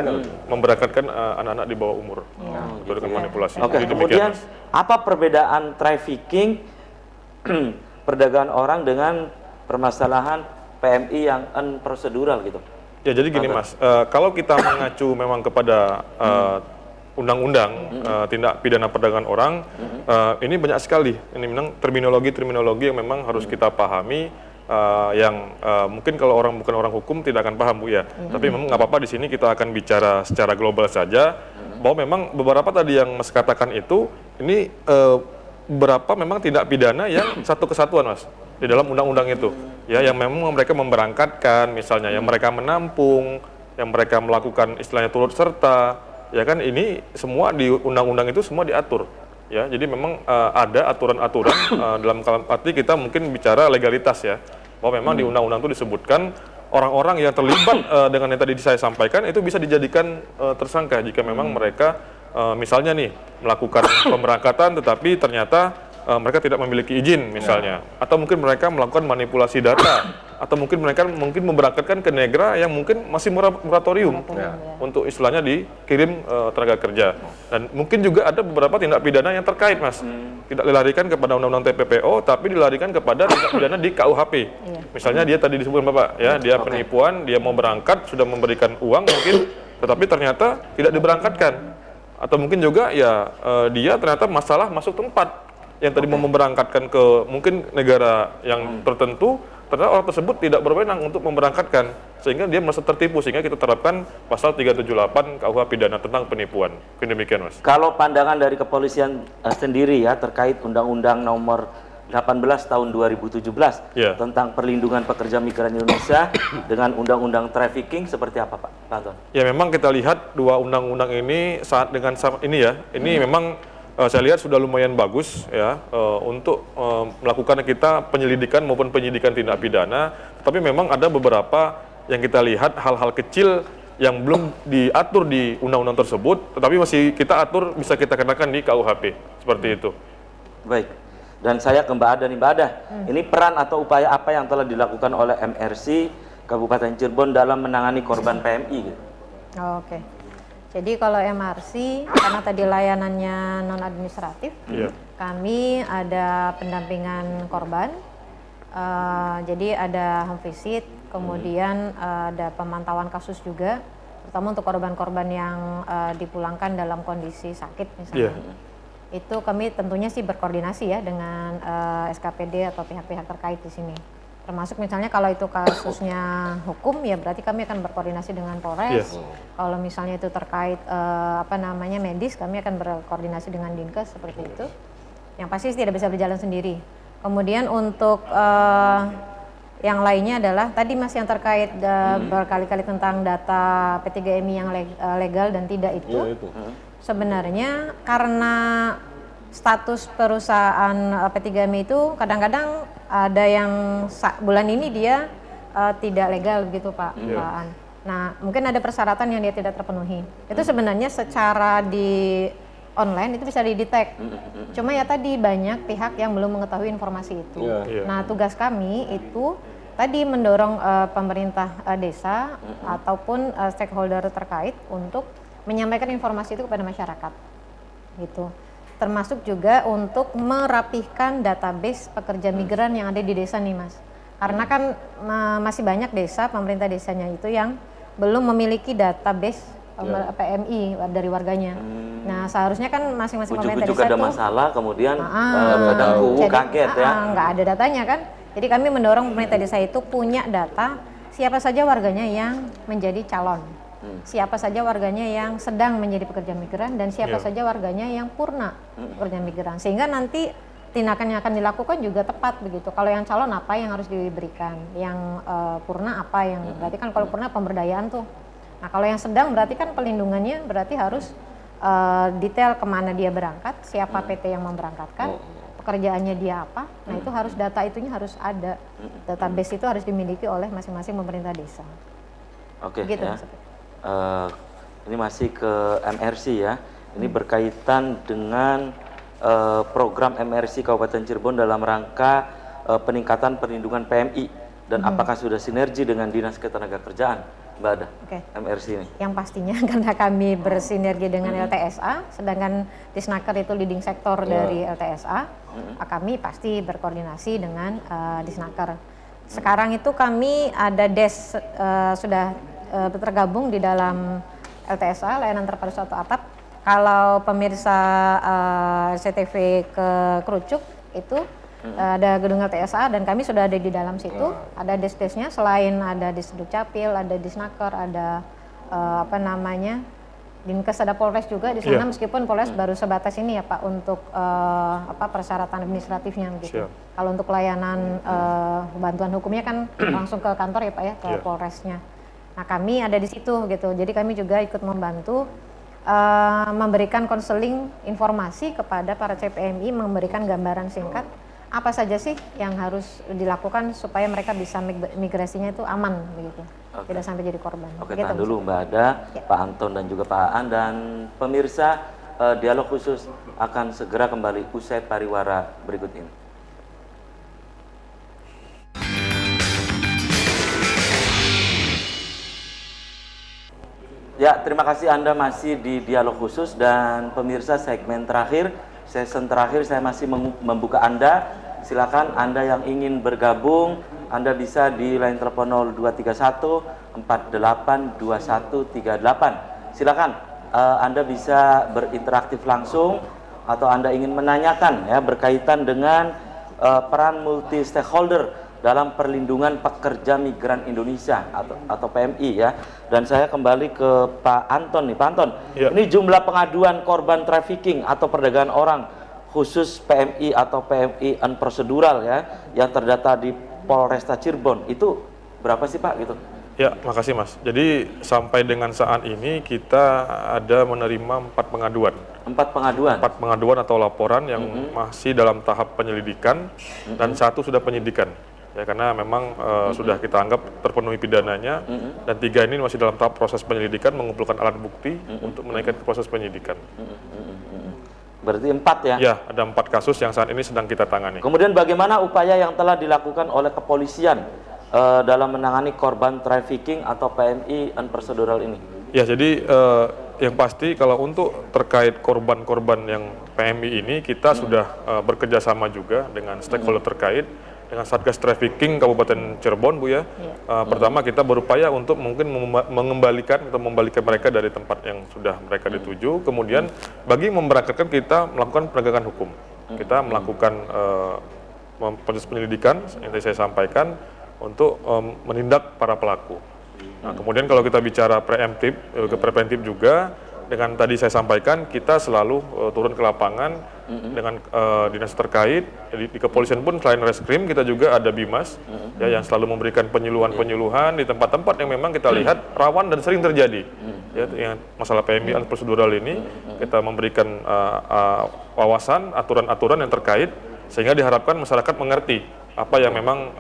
S6: memberangkatkan anak-anak di bawah umur dengan manipulasi.
S1: Oke,
S6: Jadi
S1: kemudian
S6: demikian,
S1: apa perbedaan trafficking perdagangan orang dengan permasalahan PMI yang unprocedural gitu?
S6: Ya jadi gini Mas, kalau kita mengacu memang kepada undang-undang tindak pidana perdagangan orang, ini banyak sekali. Ini memang terminologi yang memang harus kita pahami. Yang mungkin kalau bukan orang hukum tidak akan paham Bu ya, tapi memang nggak apa-apa di sini kita akan bicara secara global saja, bahwa memang beberapa tadi yang Mas katakan itu, ini beberapa memang tindak pidana yang satu kesatuan Mas, di dalam undang-undang itu, ya yang memang mereka memberangkatkan, misalnya yang mereka menampung, yang mereka melakukan istilahnya turut serta, ya kan ini semua di undang-undang itu semua diatur. Ya, jadi memang ada aturan-aturan dalam arti kita mungkin bicara legalitas ya, bahwa memang di undang-undang itu disebutkan orang-orang yang terlibat dengan yang tadi saya sampaikan itu bisa dijadikan tersangka jika memang mereka misalnya nih melakukan pemberangkatan tetapi ternyata mereka tidak memiliki izin misalnya, atau mungkin mereka melakukan manipulasi data, atau mungkin mereka memberangkatkan ke negara yang mungkin masih moratorium untuk istilahnya dikirim tenaga kerja. Dan mungkin juga ada beberapa tindak pidana yang terkait Mas, tidak dilarikan kepada undang-undang TPPO tapi dilarikan kepada tindak pidana di KUHP. Misalnya dia tadi disebutkan Bapak ya, dia penipuan, dia mau berangkat sudah memberikan uang mungkin tetapi ternyata tidak diberangkatkan, atau mungkin juga ya dia ternyata masalah masuk tempat yang tadi mau memberangkatkan ke mungkin negara yang tertentu, ternyata orang tersebut tidak berwenang untuk memberangkatkan, sehingga dia merasa tertipu, sehingga kita terapkan pasal 378 KUH pidana tentang penipuan. Demikian, Mas.
S1: Kalau pandangan dari kepolisian sendiri ya terkait Undang-Undang Nomor 18 tahun 2017
S6: Ya.
S1: tentang perlindungan pekerja migran Indonesia dengan Undang-Undang Trafficking seperti apa, Pak Anton?
S6: Ya, memang kita lihat dua undang-undang ini saat dengan ini ya, ini memang saya lihat sudah lumayan bagus ya untuk melakukan kita penyelidikan maupun penyidikan tindak pidana. Tapi memang ada beberapa yang kita lihat hal-hal kecil yang belum diatur di undang-undang tersebut, tetapi masih kita atur, bisa kita kenakan di KUHP seperti itu.
S1: Baik. Dan saya ke Mbak Ada nih, Mbak Ada. Ini peran atau upaya apa yang telah dilakukan oleh MRC Kabupaten Cirebon dalam menangani korban PMI? Gitu?
S4: Oh, oke. Jadi kalau MRC, karena tadi layanannya non-administratif, kami ada pendampingan korban, jadi ada home visit, kemudian ada pemantauan kasus juga, terutama untuk korban-korban yang dipulangkan dalam kondisi sakit misalnya. Itu kami tentunya sih berkoordinasi ya dengan SKPD atau pihak-pihak terkait di sini. Termasuk misalnya kalau itu kasusnya hukum ya berarti kami akan berkoordinasi dengan Polres. Kalau misalnya itu terkait medis, kami akan berkoordinasi dengan Dinkes seperti itu. Yang pasti tidak bisa berjalan sendiri. Kemudian untuk yang lainnya adalah tadi Mas yang terkait berkali-kali tentang data P3MI yang legal dan tidak itu. Sebenarnya karena status perusahaan P3MI itu kadang-kadang ada yang bulan ini dia tidak legal begitu Pak An. Nah mungkin ada persyaratan yang dia tidak terpenuhi. Itu sebenarnya secara di online itu bisa didetek. Cuma ya tadi banyak pihak yang belum mengetahui informasi itu. Nah tugas kami itu tadi mendorong pemerintah desa ataupun stakeholder terkait untuk menyampaikan informasi itu kepada masyarakat. Gitu. Termasuk juga untuk merapihkan database pekerja migran yang ada di desa nih Mas. Karena kan masih banyak desa, pemerintah desanya itu yang belum memiliki database PMI dari warganya. Nah seharusnya kan masing-masing pemerintah desa
S1: ada masalah, kemudian kadang kaget ya.
S4: Nggak ada datanya kan. Jadi kami mendorong pemerintah desa itu punya data siapa saja warganya yang menjadi calon. Siapa saja warganya yang sedang menjadi pekerja migran dan siapa saja warganya yang purna pekerja migran, sehingga nanti tindakan yang akan dilakukan juga tepat begitu. Kalau yang calon apa yang harus diberikan, yang purna apa yang berarti kan kalau purna pemberdayaan tuh. Nah kalau yang sedang berarti kan pelindungannya berarti harus detail kemana dia berangkat, siapa PT yang memberangkatkan, pekerjaannya dia apa. Nah itu harus data itunya harus ada, database itu harus dimiliki oleh masing-masing pemerintah desa.
S1: Oke
S4: gitu,
S1: ya. Ini masih ke MRC ya. Ini berkaitan dengan program MRC Kabupaten Cirebon dalam rangka peningkatan perlindungan PMI dan apakah sudah sinergi dengan Dinas Ketenagakerjaan, Mbak Ada? MRC ini. Yang
S4: pastinya karena kami bersinergi dengan LTSA, sedangkan Disnaker itu leading sektor dari LTSA, kami pasti berkoordinasi dengan Disnaker. Sekarang itu kami ada des sudah tergabung di dalam LTSA, layanan terpadu suatu atap. Kalau pemirsa CTV ke Kerucuk itu ada gedung LTSA dan kami sudah ada di dalam situ. Ada des-desnya, selain ada Disduk Capil, ada Disnaker, ada Dinkes, ada Polres juga di sana. Meskipun Polres baru sebatas ini ya Pak untuk persyaratan administratifnya gitu. Kalau untuk layanan bantuan hukumnya kan langsung ke kantor ya Pak ya, ke Polresnya. Nah kami ada di situ gitu, jadi kami juga ikut membantu memberikan konseling informasi kepada para CPMI, memberikan gambaran singkat apa saja sih yang harus dilakukan supaya mereka bisa migrasinya itu aman begitu, tidak sampai jadi korban.
S1: Oke,
S4: gitu,
S1: tahan dulu Mbak Ada, Pak Anton dan juga Pak Aan, dan pemirsa dialog khusus akan segera kembali usai pariwara berikut ini. Ya, terima kasih Anda masih di dialog khusus, dan pemirsa segmen terakhir, season terakhir saya masih membuka Anda. Silakan Anda yang ingin bergabung, Anda bisa di line telepon 0231 48 2138. Silakan Anda bisa berinteraktif langsung atau Anda ingin menanyakan ya berkaitan dengan peran multi stakeholder dalam perlindungan pekerja migran Indonesia atau PMI ya. Dan saya kembali ke Pak Anton nih, Pak Anton.
S6: Ya.
S1: Ini jumlah pengaduan korban trafficking atau perdagangan orang khusus PMI atau PMI unprocedural ya yang terdata di Polresta Cirebon itu berapa sih Pak gitu?
S6: Ya, makasih Mas. Jadi sampai dengan saat ini kita ada menerima 4 pengaduan.
S1: 4 pengaduan?
S6: 4 pengaduan atau laporan yang masih dalam tahap penyelidikan dan 1 sudah penyidikan. Ya, karena memang sudah kita anggap terpenuhi pidananya dan 3 ini masih dalam tahap proses penyelidikan mengumpulkan alat bukti untuk menaikkan ke proses penyidikan.
S1: Berarti 4 ya?
S6: Ya, ada 4 kasus yang saat ini sedang kita tangani.
S1: Kemudian bagaimana upaya yang telah dilakukan oleh kepolisian dalam menangani korban trafficking atau PMI unprocedural ini?
S6: Ya, jadi yang pasti kalau untuk terkait korban-korban yang PMI ini kita sudah bekerja sama juga dengan stakeholder terkait dengan Satgas Trafficking Kabupaten Cirebon, Bu ya. Pertama kita berupaya untuk mungkin mengembalikan atau membalikan mereka dari tempat yang sudah mereka dituju. Kemudian bagi memberangkatkan kita melakukan penegakan hukum. Kita melakukan proses penyelidikan yang tadi saya sampaikan untuk menindak para pelaku. Nah, kemudian kalau kita bicara preventif juga, dengan tadi saya sampaikan kita selalu turun ke lapangan dengan dinas terkait. Jadi di kepolisian pun selain reskrim kita juga ada bimas ya yang selalu memberikan penyuluhan-penyuluhan di tempat-tempat yang memang kita lihat rawan dan sering terjadi. Ya, yang masalah PMI prosedural ini kita memberikan wawasan aturan-aturan yang terkait sehingga diharapkan masyarakat mengerti apa yang memang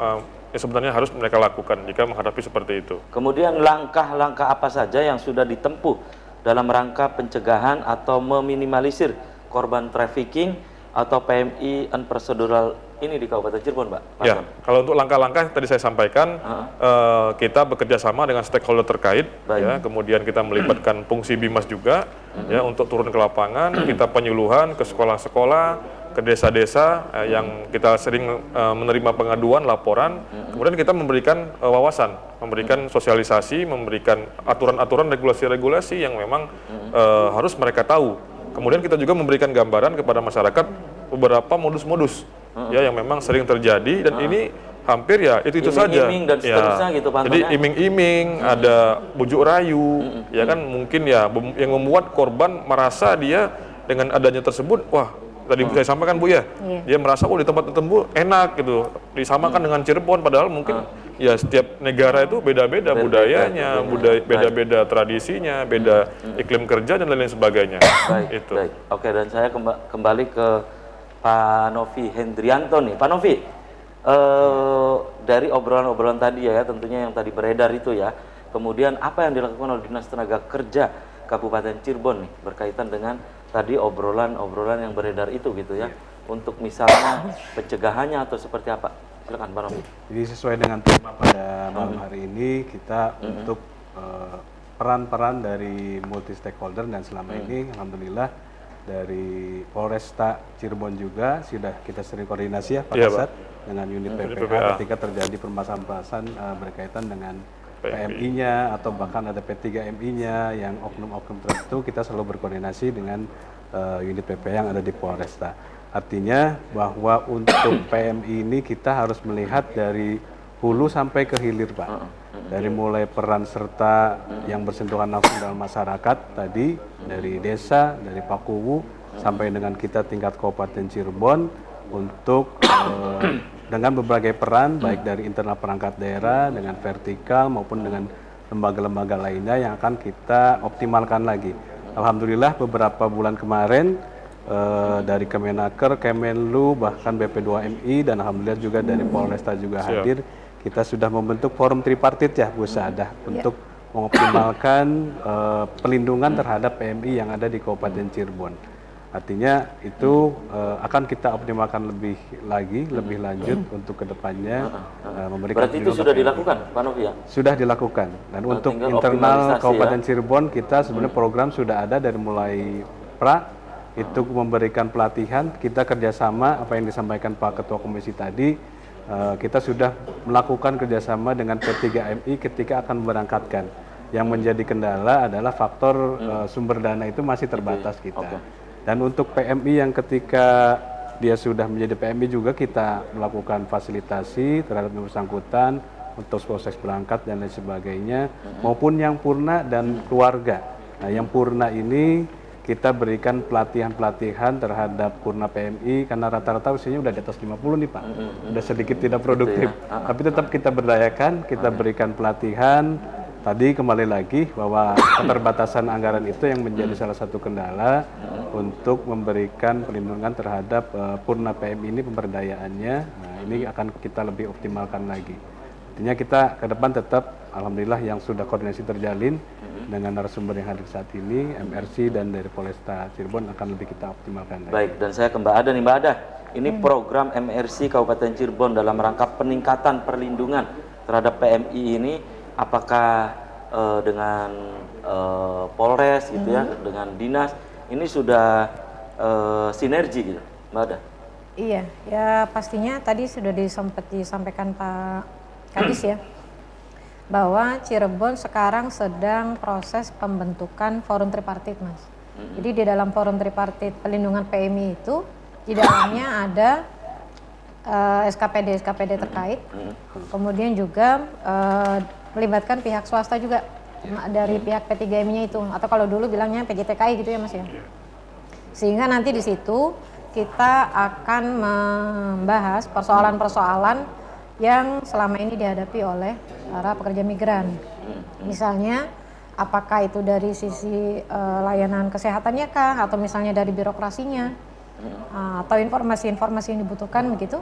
S6: yang sebenarnya harus mereka lakukan jika menghadapi seperti itu.
S1: Kemudian langkah-langkah apa saja yang sudah ditempuh dalam rangka pencegahan atau meminimalisir korban trafficking atau PMI unprocedural ini di Kabupaten Cirebon, Pak?
S6: Ya, kalau untuk langkah-langkah tadi saya sampaikan, kita bekerja sama dengan stakeholder terkait, ya, kemudian kita melibatkan fungsi bimas juga, ya, untuk turun ke lapangan, kita penyuluhan ke sekolah-sekolah, ke desa-desa yang kita sering menerima pengaduan, laporan, kemudian kita memberikan wawasan, memberikan sosialisasi, memberikan aturan-aturan, regulasi-regulasi yang memang harus mereka tahu. Kemudian kita juga memberikan gambaran kepada masyarakat beberapa modus-modus ya yang memang sering terjadi dan ini hampir ya itu saja.
S1: Iming-iming dan seterusnya gitu, Pak.
S6: Jadi iming-iming, ada bujuk rayu, ya kan mungkin ya yang membuat korban merasa dia dengan adanya tersebut, wah tadi saya sampaikan Bu ya, dia merasa di tempat tertentu enak gitu, disamakan dengan Cirebon padahal mungkin ya setiap negara itu beda-beda budayanya, beda-beda tradisinya, beda iklim kerja dan lain-lain sebagainya.
S1: Baik, baik. Oke, dan saya kembali ke Pak Novi Hendrianto nih. Pak Novi, dari obrolan-obrolan tadi ya, tentunya yang tadi beredar itu ya, kemudian apa yang dilakukan oleh Dinas Tenaga Kerja Kabupaten Cirebon nih berkaitan dengan tadi obrolan-obrolan yang beredar itu gitu ya, untuk misalnya pencegahannya atau seperti apa? Silakan Pak Novi.
S7: Jadi sesuai dengan tema pada malam hari ini kita untuk peran-peran dari multi stakeholder dan selama ini alhamdulillah dari Polresta Cirebon juga sudah kita sering koordinasi ya Pak Kasat dengan unit PPA ketika terjadi permasalahan berkaitan dengan PMI-nya atau bahkan ada P3MI-nya yang oknum-oknum tertentu, kita selalu berkoordinasi dengan unit PPA yang ada di Polresta. Artinya bahwa untuk PMI ini kita harus melihat dari hulu sampai ke hilir, Pak. Dari mulai peran serta yang bersentuhan langsung dalam masyarakat tadi, dari desa, dari Pakuwu, sampai dengan kita tingkat Kabupaten Cirebon untuk dengan berbagai peran, baik dari internal perangkat daerah, dengan vertikal maupun dengan lembaga-lembaga lainnya yang akan kita optimalkan lagi. Alhamdulillah beberapa bulan kemarin dari Kemenaker, Kemenlu, bahkan BP2MI dan alhamdulillah juga dari Polresta juga hadir. Kita sudah membentuk forum tripartit ya Bu Sadah untuk mengoptimalkan pelindungan terhadap PMI yang ada di Kabupaten Cirebon. Artinya itu akan kita optimalkan lebih lagi, lebih lanjut untuk kedepannya memberikan.
S1: Berarti itu sudah dilakukan, Pak Novi ya?
S7: Sudah dilakukan. Dan untuk internal Kabupaten Cirebon kita sebenarnya program sudah ada dari mulai itu memberikan pelatihan, kita kerjasama apa yang disampaikan Pak Ketua Komisi tadi, kita sudah melakukan kerjasama dengan P3MI ketika akan memberangkatkan. Yang menjadi kendala adalah faktor sumber dana itu masih terbatas kita. Dan untuk PMI yang ketika dia sudah menjadi PMI juga kita melakukan fasilitasi terhadap yang bersangkutan untuk proses berangkat dan lain sebagainya, maupun yang purna dan keluarga. Nah, yang purna ini kita berikan pelatihan-pelatihan terhadap purna PMI karena rata-rata usianya udah di atas 50 nih Pak, udah sedikit tidak produktif. Tapi tetap kita berdayakan, kita berikan pelatihan. Tadi kembali lagi bahwa keterbatasan anggaran itu yang menjadi salah satu kendala untuk memberikan perlindungan terhadap purna PMI ini, pemberdayaannya. Nah, ini akan kita lebih optimalkan lagi. Artinya kita ke depan tetap, alhamdulillah yang sudah koordinasi terjalin dengan narasumber yang hadir saat ini, MRC dan dari Polresta Cirebon akan lebih kita optimalkan lagi.
S1: Baik, dan saya ke Mbak Ada nih, Mbak Ada. Ini program MRC Kabupaten Cirebon dalam rangka peningkatan perlindungan terhadap PMI ini, apakah dengan Polres gitu ya, dengan dinas, ini sudah sinergi gitu, Mbak Ada?
S4: Iya, ya pastinya tadi sudah disampaikan Pak Kadis ya, bahwa Cirebon sekarang sedang proses pembentukan forum tripartit, Mas. Jadi di dalam forum tripartit pelindungan PMI itu, di dalamnya ada SKPD terkait, kemudian juga melibatkan pihak swasta juga, dari pihak P3MI-nya itu, atau kalau dulu bilangnya PJTKI gitu ya Mas ya. Sehingga nanti di situ kita akan membahas persoalan-persoalan yang selama ini dihadapi oleh para pekerja migran. Misalnya, apakah itu dari sisi layanan kesehatannya kah, atau misalnya dari birokrasinya, atau informasi-informasi yang dibutuhkan begitu.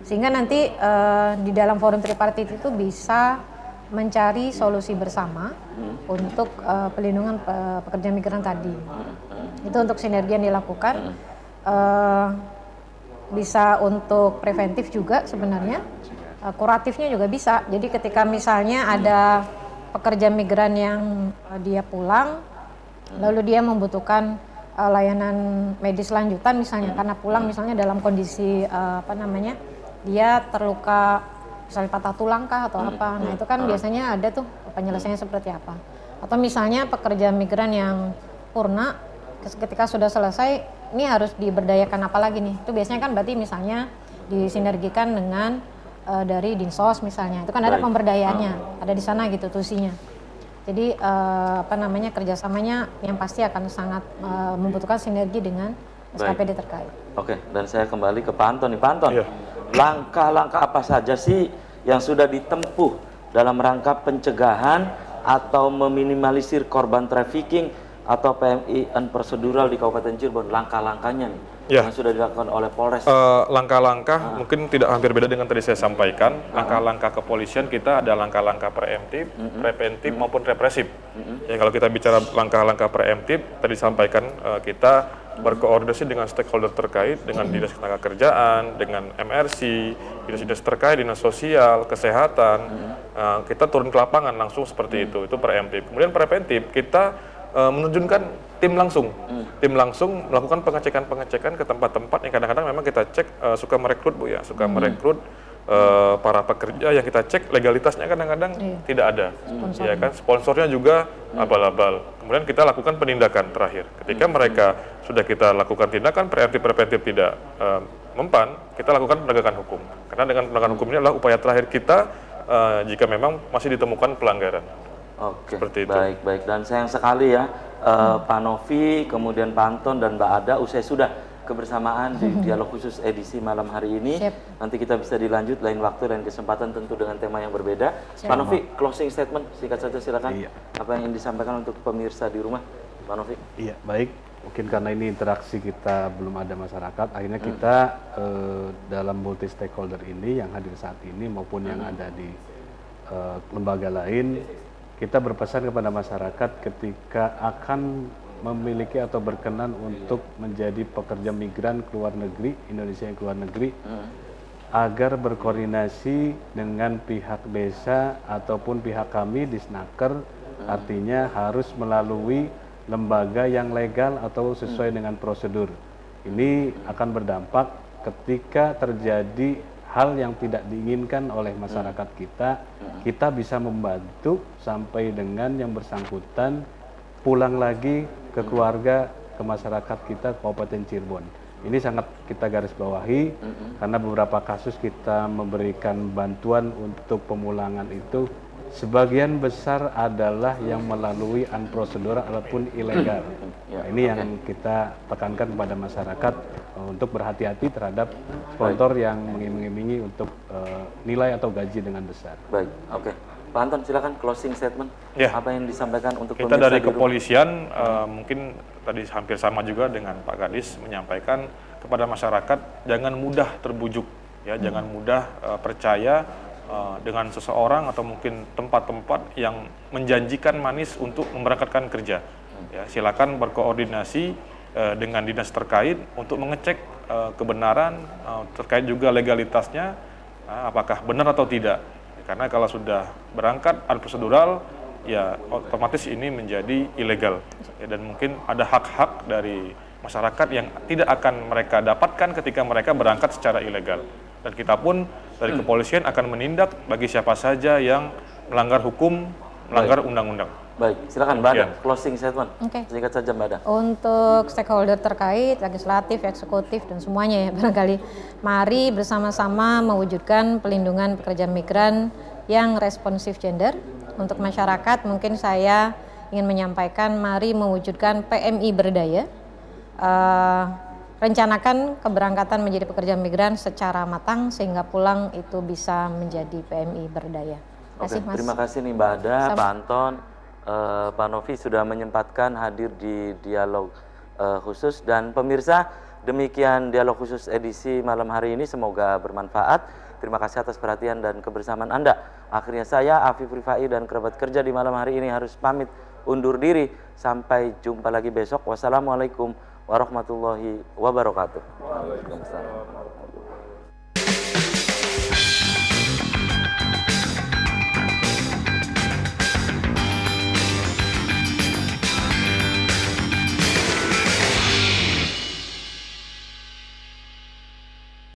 S4: Sehingga nanti di dalam forum tripartit itu bisa mencari solusi bersama untuk pelindungan pekerja migran tadi. Itu untuk sinergi yang dilakukan. Bisa untuk preventif juga sebenarnya, kuratifnya juga bisa. Jadi ketika misalnya ada pekerja migran yang dia pulang, lalu dia membutuhkan layanan medis lanjutan misalnya, karena pulang misalnya dalam kondisi dia terluka, misalnya patah tulang kah atau apa. Nah itu kan biasanya ada tuh penyelesaiannya seperti apa. Atau misalnya pekerja migran yang purna, ketika sudah selesai, ini harus diberdayakan apa lagi nih? Itu biasanya kan berarti misalnya disinergikan dengan dari Dinsos misalnya. Itu kan ada pemberdayaannya, ada di sana gitu tusinya. Jadi kerjasamanya yang pasti akan sangat membutuhkan sinergi dengan SKPD terkait.
S1: Oke, dan saya kembali ke Pak Anton nih. Pak Anton, langkah-langkah apa saja sih yang sudah ditempuh dalam rangka pencegahan atau meminimalisir korban trafficking atau PMI unprocedural di Kabupaten Cirebon, langkah-langkahnya nih yang sudah dilakukan oleh Polres?
S6: Langkah-langkah mungkin tidak hampir beda dengan tadi saya sampaikan. Langkah-langkah kepolisian kita ada langkah-langkah preemptif, preventif maupun represif. Ya, kalau kita bicara langkah-langkah preemptif, tadi sampaikan kita berkoordinasi dengan stakeholder terkait, dengan Dinas Ketenagakerjaan, dengan MRC, dinas-dinas terkait, dinas sosial, kesehatan. Kita turun ke lapangan langsung seperti itu preemptif. Kemudian preventif, kita menerjunkan tim langsung melakukan pengecekan ke tempat-tempat yang kadang-kadang memang kita cek suka merekrut Bu ya, merekrut para pekerja yang kita cek legalitasnya kadang-kadang tidak ada, ya kan, sponsornya juga abal-abal. Kemudian kita lakukan penindakan terakhir. Ketika mereka sudah kita lakukan tindakan preventif tidak mempan, kita lakukan penegakan hukum. Karena dengan penegakan hukum ini adalah upaya terakhir kita jika memang masih ditemukan pelanggaran.
S1: Oke,
S6: seperti itu.
S1: Baik. Dan sayang sekali ya, Pak Novi, kemudian Pak Anton dan Mbak Ada, usai sudah kebersamaan di dialog khusus edisi malam hari ini. Nanti kita bisa dilanjut lain waktu dan kesempatan tentu dengan tema yang berbeda. Pak Novi, closing statement singkat saja silakan. Apa yang ingin disampaikan untuk pemirsa di rumah, Pak Novi?
S7: Iya, baik. Mungkin karena ini interaksi kita belum ada masyarakat, akhirnya kita dalam multi stakeholder ini yang hadir saat ini maupun yang ada di lembaga lain, kita berpesan kepada masyarakat ketika akan memiliki atau berkenan untuk menjadi pekerja migran ke luar negeri, Indonesia yang ke luar negeri, agar berkoordinasi dengan pihak desa ataupun pihak kami di Snaker, artinya harus melalui lembaga yang legal atau sesuai dengan prosedur. Ini akan berdampak ketika terjadi hal yang tidak diinginkan oleh masyarakat kita bisa membantu sampai dengan yang bersangkutan pulang lagi ke keluarga, ke masyarakat kita Kabupaten Cirebon. Ini sangat kita garis bawahi karena beberapa kasus kita memberikan bantuan untuk pemulangan itu sebagian besar adalah yang melalui unprocedural ataupun ilegal. Nah, ini yang kita tekankan kepada masyarakat untuk berhati-hati terhadap sponsor yang mengiming-imingi untuk nilai atau gaji dengan besar.
S1: Baik, oke. Pak Anton, silakan closing statement.
S6: Ya.
S1: Apa yang disampaikan untuk
S6: Kita
S1: pemirsa
S6: dari
S1: di rumah?
S6: kepolisian mungkin tadi hampir sama juga dengan Pak Kadis menyampaikan kepada masyarakat jangan mudah terbujuk, ya, jangan mudah percaya dengan seseorang atau mungkin tempat-tempat yang menjanjikan manis untuk memberangkatkan kerja. Ya, silakan berkoordinasi dengan dinas terkait untuk mengecek kebenaran terkait juga legalitasnya, apakah benar atau tidak. Karena kalau sudah berangkat unprocedural, ya otomatis ini menjadi ilegal. Ya, dan mungkin ada hak-hak dari masyarakat yang tidak akan mereka dapatkan ketika mereka berangkat secara ilegal. Dan kita pun dari kepolisian akan menindak bagi siapa saja yang melanggar hukum, melanggar undang-undang.
S1: Baik, silakan Mbak Ada, closing statement. Singkat saja Mbak Ada.
S4: Untuk stakeholder terkait, legislatif, eksekutif, dan semuanya ya barangkali, mari bersama-sama mewujudkan pelindungan pekerja migran yang responsif gender. Untuk masyarakat mungkin saya ingin menyampaikan mari mewujudkan PMI berdaya. Rencanakan keberangkatan menjadi pekerja migran secara matang sehingga pulang itu bisa menjadi PMI berdaya.
S1: Oke, terima kasih nih Mbak Ada, Pak Anton, Pak Novi sudah menyempatkan hadir di dialog khusus. Dan pemirsa, demikian dialog khusus edisi malam hari ini, semoga bermanfaat. Terima kasih atas perhatian dan kebersamaan Anda. Akhirnya saya, Afif Rifai, dan kerabat kerja di malam hari ini harus pamit undur diri. Sampai jumpa lagi besok. Wassalamualaikum warahmatullahi wabarakatuh. Waalaikumsalam.